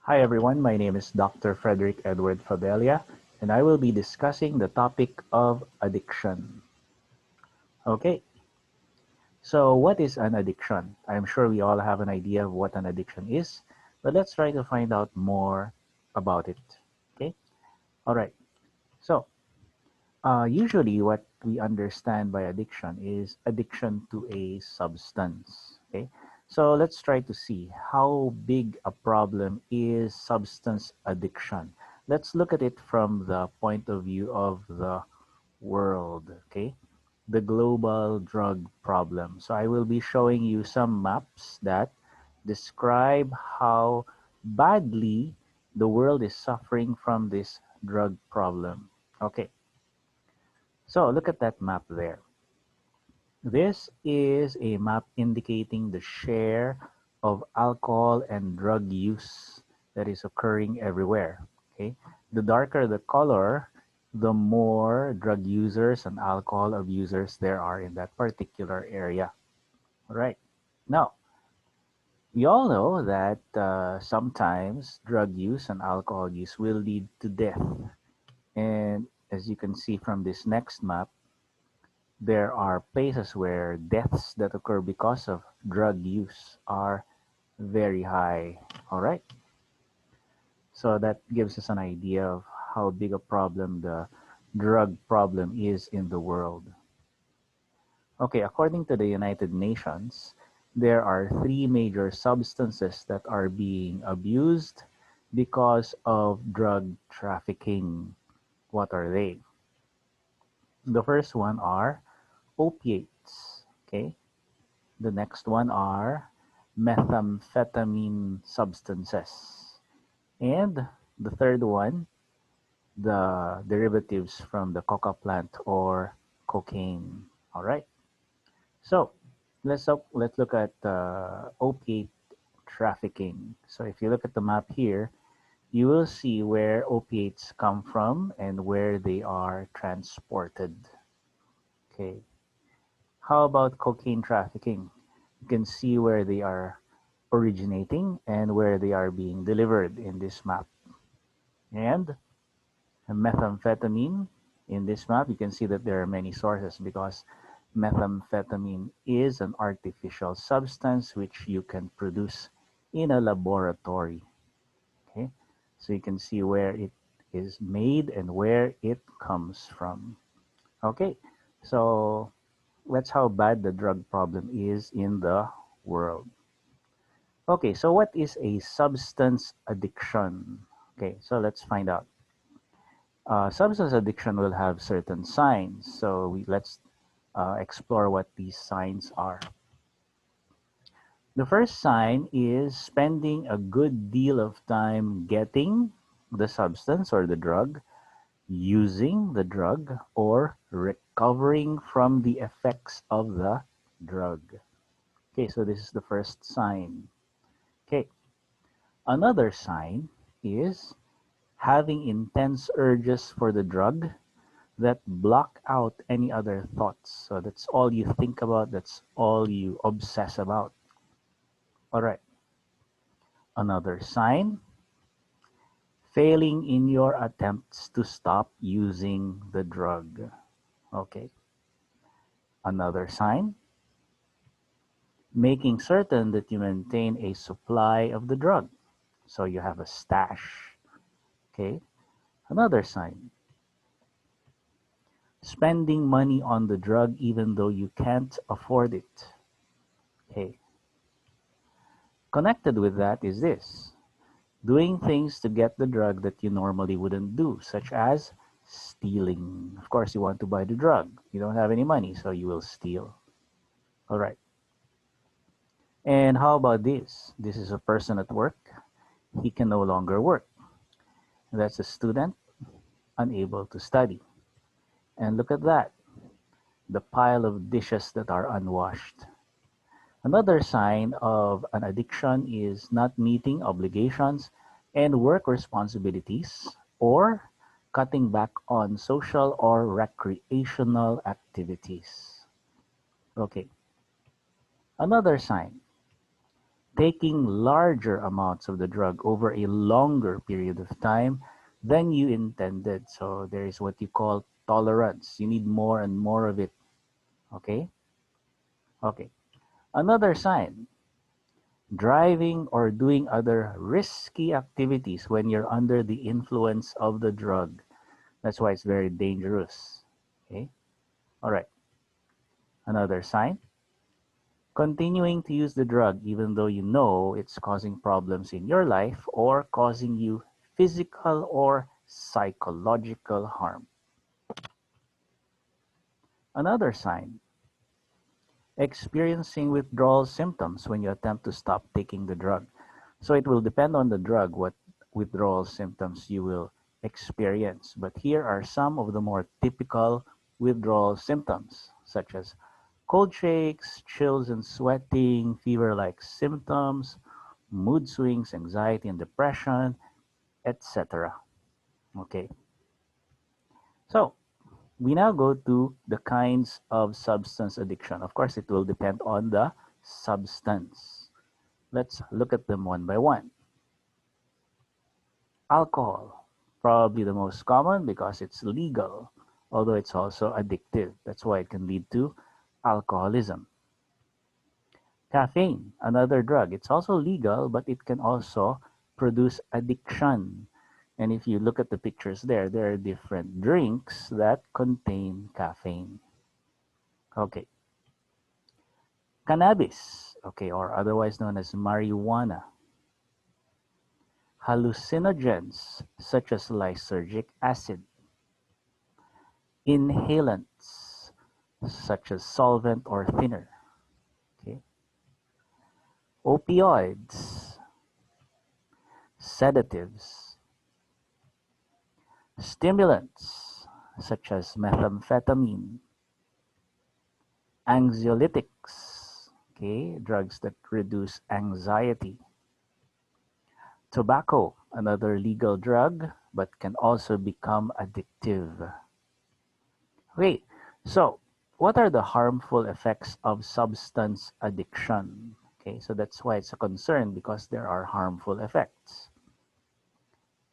Hi everyone, my name is Dr. Frederick Edward Fabella, and I will be discussing the topic of addiction. Okay, so what is an addiction? I'm sure we all have an idea of what an addiction is, but let's try to find out more about it. Okay, all right. So, usually what we understand by addiction is addiction to a substance. Okay, so let's try to see how big a problem is substance addiction. Let's look at it from the point of view of the world. Okay, the global drug problem. So I will be showing you some maps that describe how badly the world is suffering from this drug problem. Okay, so look at that map there. This is a map indicating the share of alcohol and drug use that is occurring everywhere. Okay, the darker the color, the more drug users and alcohol abusers there are in that particular area. All right. Now, we all know that sometimes drug use and alcohol use will lead to death. And as you can see from this next map, there are places where deaths that occur because of drug use are very high. All right. So that gives us an idea of how big a problem the drug problem is in the world. Okay, according to the United Nations, there are three major substances that are being abused because of drug trafficking. What are they? The first one are opiates. Okay. The next one are methamphetamine substances. And the third one, the derivatives from the coca plant or cocaine. All right. So let's look at opiate trafficking. So if you look at the map here, you will see where opiates come from and where they are transported. Okay. How about cocaine trafficking? You can see where they are originating and where they are being delivered in this map. And methamphetamine, in this map, you can see that there are many sources because methamphetamine is an artificial substance which you can produce in a laboratory. Okay, so you can see where it is made and where it comes from. Okay, so that's how bad the drug problem is in the world. Okay, so what is a substance addiction? Okay, so let's find out. Substance addiction will have certain signs. So let's explore what these signs are. The first sign is spending a good deal of time getting the substance or the drug, using the drug, or recovering from the effects of the drug. Okay, so this is the first sign. Okay, another sign is having intense urges for the drug that block out any other thoughts. So that's all you think about, that's all you obsess about. All right. Another sign, failing in your attempts to stop using the drug. Okay. Another sign, making certain that you maintain a supply of the drug. So you have a stash. Okay. Another sign, spending money on the drug even though you can't afford it. Okay. Connected with that is this, doing things to get the drug that you normally wouldn't do, such as stealing. Of course, you want to buy the drug. You don't have any money, so you will steal. All right. And how about this? This is a person at work. He can no longer work. That's a student unable to study. And look at that, the pile of dishes that are unwashed. Another sign of an addiction is not meeting obligations and work responsibilities or cutting back on social or recreational activities. Okay. Another sign, taking larger amounts of the drug over a longer period of time than you intended. So there is what you call tolerance. You need more and more of it. Okay? Okay. Another sign, driving or doing other risky activities when you're under the influence of the drug. That's why it's very dangerous. Okay? All right. Another sign, continuing to use the drug even though you know it's causing problems in your life or causing you physical or psychological harm. Another sign, experiencing withdrawal symptoms when you attempt to stop taking the drug. So it will depend on the drug what withdrawal symptoms you will experience. But here are some of the more typical withdrawal symptoms, such as cold shakes, chills and sweating, fever-like symptoms, mood swings, anxiety and depression, etc. Okay, so we now go to the kinds of substance addiction. Of course, it will depend on the substance. Let's look at them one by one. Alcohol, probably the most common because it's legal, although it's also addictive. That's why it can lead to alcoholism. Caffeine, another drug. It's also legal, but it can also produce addiction. And if you look at the pictures there are different drinks that contain caffeine. Okay. Cannabis, okay, or otherwise known as marijuana. Hallucinogens, such as lysergic acid. Inhalants, such as solvent or thinner. Okay. Opioids, sedatives, stimulants, such as methamphetamine, anxiolytics, okay, drugs that reduce anxiety. Tobacco, another legal drug, but can also become addictive. Okay, so what are the harmful effects of substance addiction? Okay, so that's why it's a concern because there are harmful effects.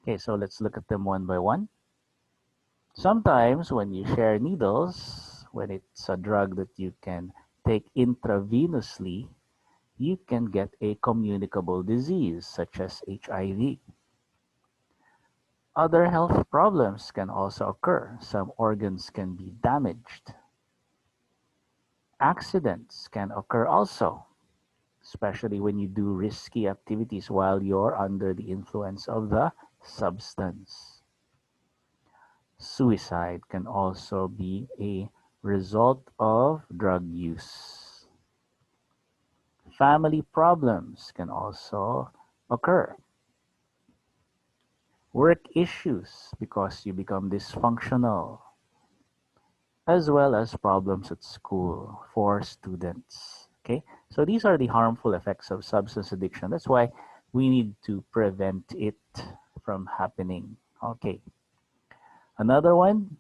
Okay, so let's look at them one by one. Sometimes when you share needles, when it's a drug that you can take intravenously, you can get a communicable disease such as HIV. Other health problems can also occur. Some organs can be damaged. Accidents can occur also, especially when you do risky activities while you're under the influence of the substance. Suicide can also be a result of drug use. Family problems can also occur. Work issues because you become dysfunctional, as well as problems at school for students. Okay, so these are the harmful effects of substance addiction. That's why we need to prevent it from happening. Okay, another one,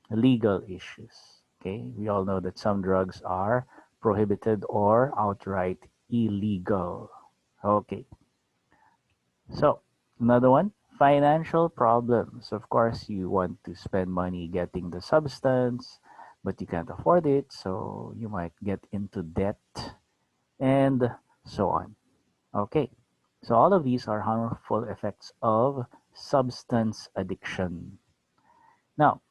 legal issues. Okay, we all know that some drugs are prohibited or outright illegal. Okay, so another one, financial problems. Of course, you want to spend money getting the substance, but you can't afford it, so you might get into debt and so on. Okay, so all of these are harmful effects of substance addiction. Now,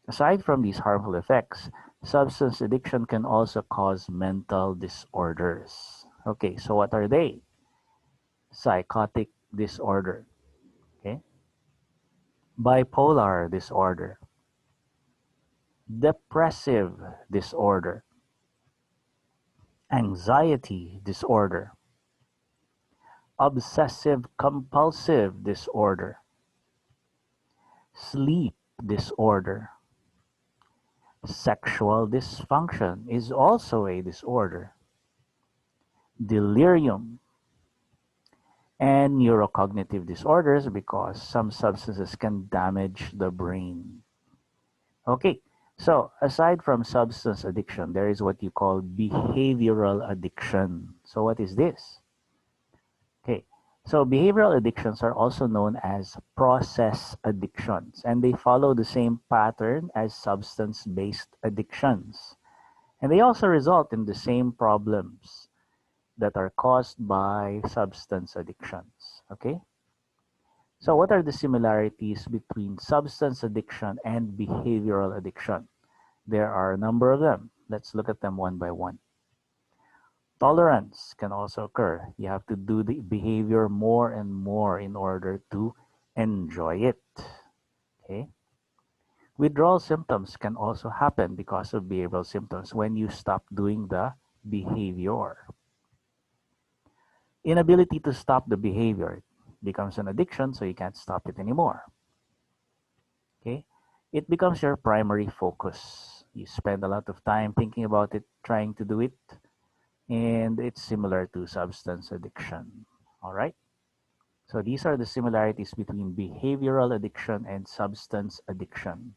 aside from these harmful effects, substance addiction can also cause mental disorders. Okay, so what are they? Psychotic disorder, okay? Bipolar disorder, depressive disorder, anxiety disorder, obsessive compulsive disorder, sleep disorder, sexual dysfunction is also a disorder, delirium, and neurocognitive disorders because some substances can damage the brain. Okay, so aside from substance addiction, there is what you call behavioral addiction. So what is this? So behavioral addictions are also known as process addictions, and they follow the same pattern as substance-based addictions. And they also result in the same problems that are caused by substance addictions. Okay? So what are the similarities between substance addiction and behavioral addiction? There are a number of them. Let's look at them one by one. Tolerance can also occur. You have to do the behavior more and more in order to enjoy it. Okay? Withdrawal symptoms can also happen because of behavioral symptoms when you stop doing the behavior. Inability to stop the behavior becomes an addiction, so you can't stop it anymore. Okay? It becomes your primary focus. You spend a lot of time thinking about it, trying to do it, and it's similar to substance addiction. All right? So these are the similarities between behavioral addiction and substance addiction.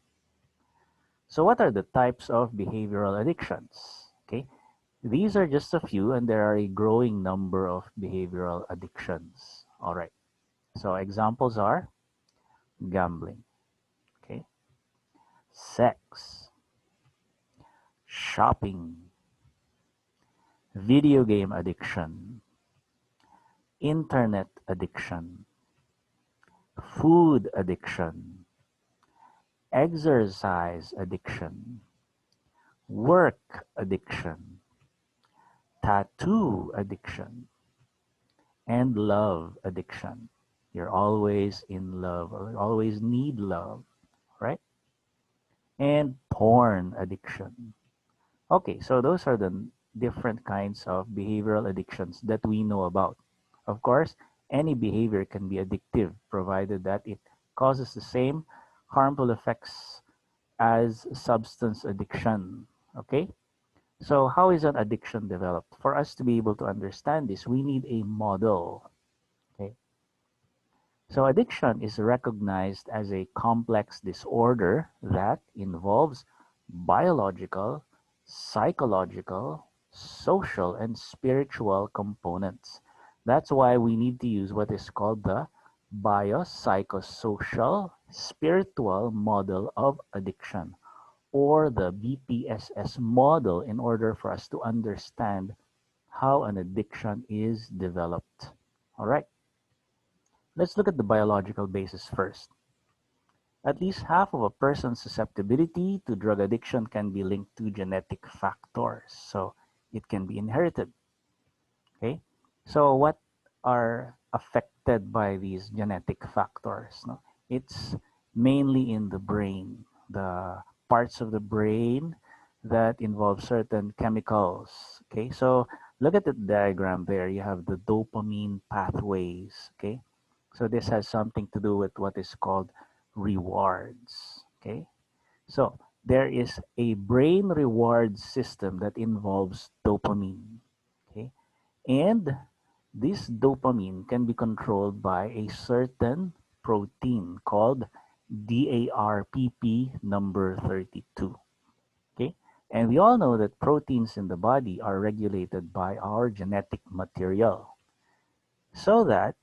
So what are the types of behavioral addictions? Okay? These are just a few, and there are a growing number of behavioral addictions. All right. So examples are gambling, okay, sex, shopping, video game addiction, internet addiction, food addiction, exercise addiction, work addiction, tattoo addiction, and love addiction. You're always in love or always need love, right? And porn addiction. Okay, so those are the different kinds of behavioral addictions that we know about. Of course, any behavior can be addictive provided that it causes the same harmful effects as substance addiction. Okay? So, how is an addiction developed? For us to be able to understand this, we need a model. Okay? So, addiction is recognized as a complex disorder that involves biological, psychological, social, and spiritual components. That's why we need to use what is called the biopsychosocial spiritual model of addiction, or the BPSS model, in order for us to understand how an addiction is developed. All right. Let's look at the biological basis first. At least half of a person's susceptibility to drug addiction can be linked to genetic factors. So it can be inherited. Okay? So what are affected by these genetic factors? No? It's mainly in the brain, the parts of the brain that involve certain chemicals. Okay? So look at the diagram there. You have the dopamine pathways. Okay? So this has something to do with what is called rewards. Okay? So there is a brain reward system that involves dopamine. Okay? And this dopamine can be controlled by a certain protein called DARPP number 32. Okay? And we all know that proteins in the body are regulated by our genetic material. So that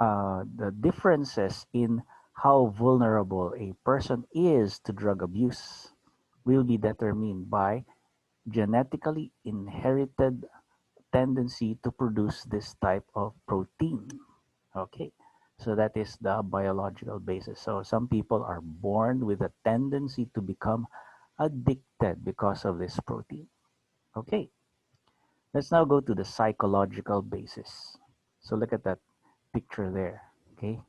the differences in how vulnerable a person is to drug abuse will be determined by genetically inherited tendency to produce this type of protein. Okay, so that is the biological basis. So some people are born with a tendency to become addicted because of this protein. Okay, let's now go to the psychological basis. So look at that picture there. Okay,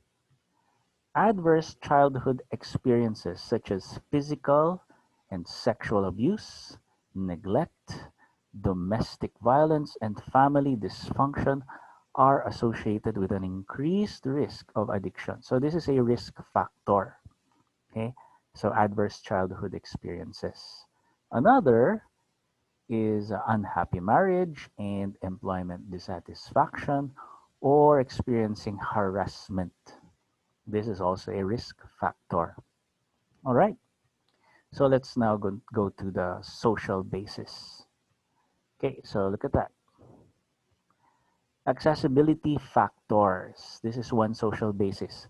adverse childhood experiences such as physical and sexual abuse, neglect, domestic violence, and family dysfunction are associated with an increased risk of addiction. So this is a risk factor. Okay, so adverse childhood experiences. Another is unhappy marriage and employment dissatisfaction, or experiencing harassment. This is also a risk factor. All right. So let's now go to the social basis. Okay, so look at that. Accessibility factors. This is one social basis.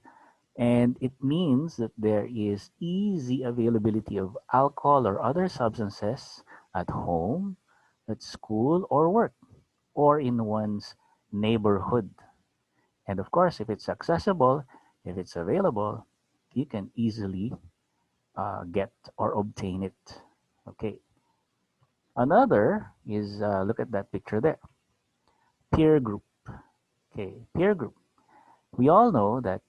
And it means that there is easy availability of alcohol or other substances at home, at school or work, or in one's neighborhood. And of course, if it's accessible, if it's available, you can easily get or obtain it. Okay. Another is look at that picture there. Peer group. Okay, peer group. We all know that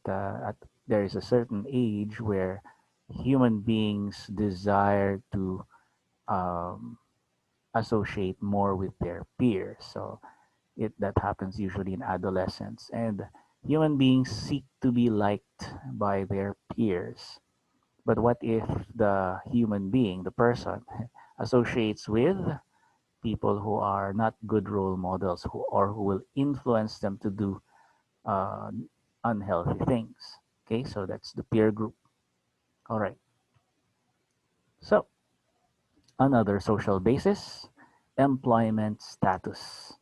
there is a certain age where human beings desire to um, associate more with their peers. So that happens usually in adolescence, and human beings seek to be liked by their peers. But what if the human being, the person, associates with people who are not good role models, who will influence them to do uh, unhealthy things? Okay, so that's the peer group. All right. So another social basis, employment status.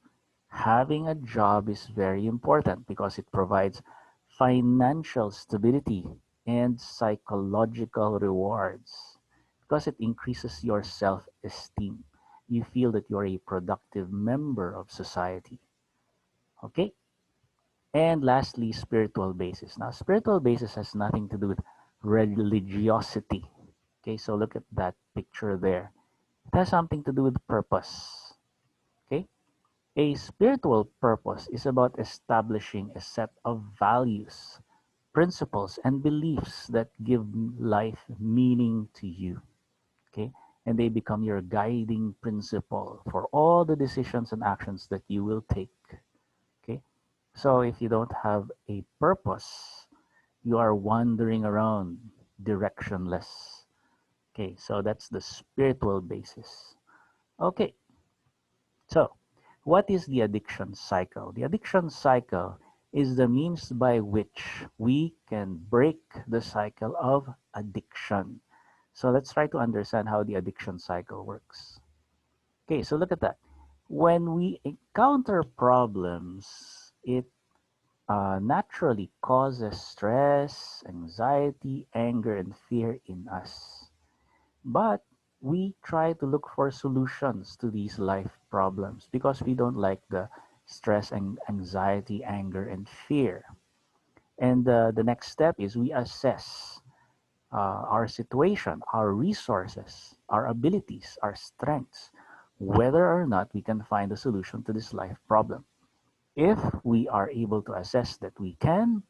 Having a job is very important because it provides financial stability and psychological rewards, because it increases your self esteem. You feel that you're a productive member of society. Okay? And lastly, spiritual basis. Now, spiritual basis has nothing to do with religiosity. Okay, so look at that picture there. It has something to do with purpose. Okay? A spiritual purpose is about establishing a set of values, principles, and beliefs that give life meaning to you. Okay? And they become your guiding principle for all the decisions and actions that you will take. Okay? So if you don't have a purpose, you are wandering around directionless. Okay, so that's the spiritual basis. Okay, so what is the addiction cycle? The addiction cycle is the means by which we can break the cycle of addiction. So let's try to understand how the addiction cycle works. Okay, so look at that. When we encounter problems, it naturally causes stress, anxiety, anger, and fear in us. But we try to look for solutions to these life problems because we don't like the stress and anxiety, anger, and fear. And the next step is we assess our situation, our resources, our abilities, our strengths, whether or not we can find a solution to this life problem. If we are able to assess that we can,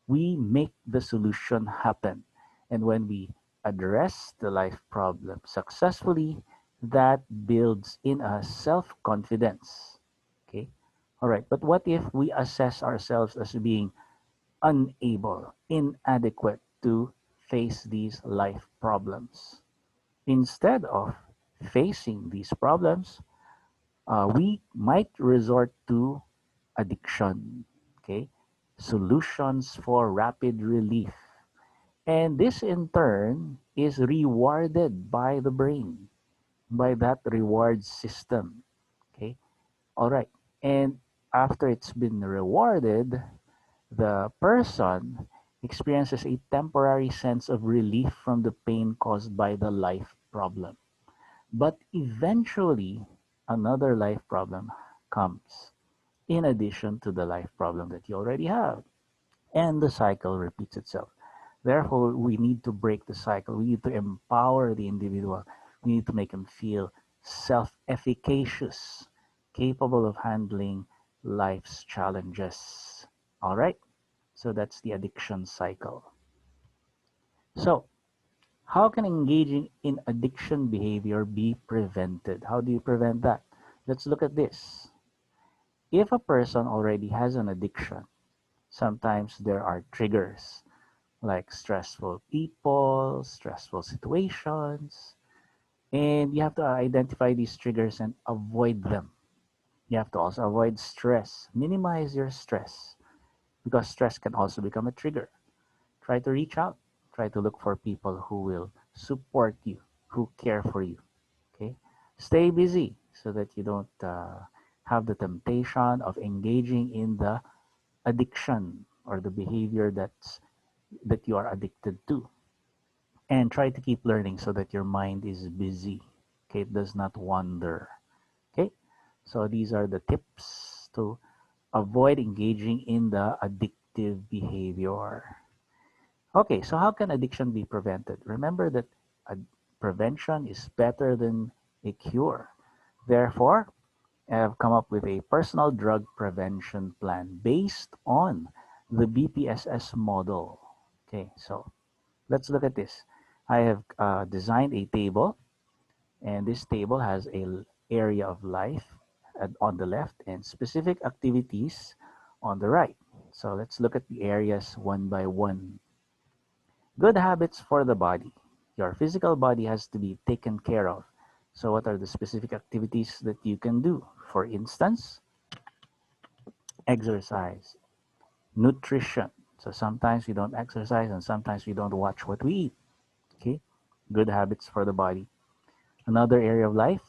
we make the solution happen. And when we address the life problem successfully, that builds in us self confidence. Okay? All right. But what if we assess ourselves as being unable, inadequate to face these life problems? Instead of facing these problems, we might resort to addiction. Okay? Solutions for rapid relief. And this in turn is rewarded by the brain, by that reward system. Okay? All right. And after it's been rewarded, the person experiences a temporary sense of relief from the pain caused by the life problem. But eventually, another life problem comes in addition to the life problem that you already have. And the cycle repeats itself. Therefore, we need to break the cycle. We need to empower the individual. We need to make them feel self efficacious, capable of handling life's challenges. All right? So that's the addiction cycle. So, how can engaging in addiction behavior be prevented? How do you prevent that? Let's look at this. If a person already has an addiction, sometimes there are triggers like stressful people, stressful situations, and you have to identify these triggers and avoid them. You have to also avoid stress, minimize your stress, because stress can also become a trigger. Try to reach out, try to look for people who will support you, who care for you. Okay, stay busy so that you don't have the temptation of engaging in the addiction or the behavior that you are addicted to. And try to keep learning so that your mind is busy. Okay, it does not wander. Okay, so these are the tips to avoid engaging in the addictive behavior. Okay, so how can addiction be prevented? Remember that prevention is better than a cure. Therefore, I have come up with a personal drug prevention plan based on the BPSS model. Okay, so let's look at this. I have designed a table, and this table has a area of life on the left and specific activities on the right. So let's look at the areas one by one. Good habits for the body. Your physical body has to be taken care of. So what are the specific activities that you can do? For instance, exercise, nutrition. So sometimes we don't exercise and sometimes we don't watch what we eat. Okay? Good habits for the body. Another area of life,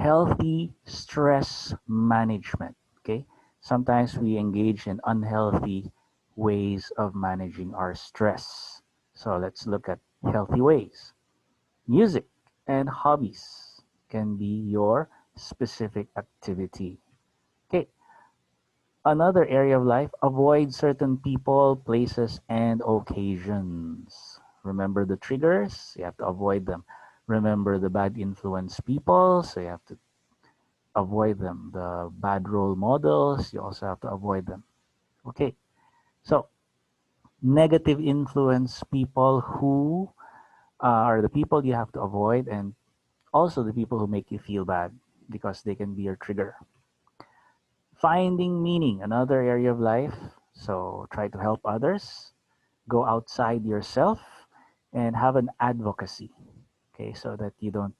healthy stress management. Okay? Sometimes we engage in unhealthy ways of managing our stress. So let's look at healthy ways. Music and hobbies can be your specific activity. Okay, another area of life, avoid certain people, places, and occasions. Remember the triggers, you have to avoid them. Remember the bad influence people, so you have to avoid them. The bad role models, you also have to avoid them. Okay, so negative influence people who are the people you have to avoid, and also the people who make you feel bad because they can be your trigger. Finding meaning, another area of life. So try to help others, go outside yourself, and have an advocacy. Okay, so that you don't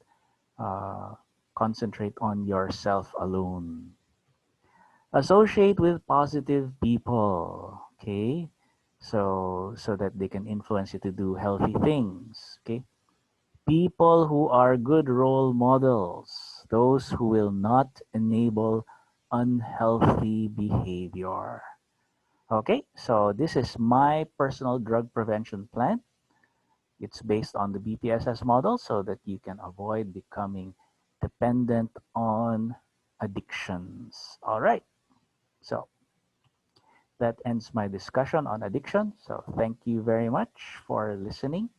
uh, concentrate on yourself alone. Associate with positive people. Okay, so that they can influence you to do healthy things. Okay, people who are good role models, those who will not enable unhealthy behavior. Okay, so this is my personal drug prevention plan. It's based on the BPSS model so that you can avoid becoming dependent on addictions. All right, so that ends my discussion on addiction. So thank you very much for listening.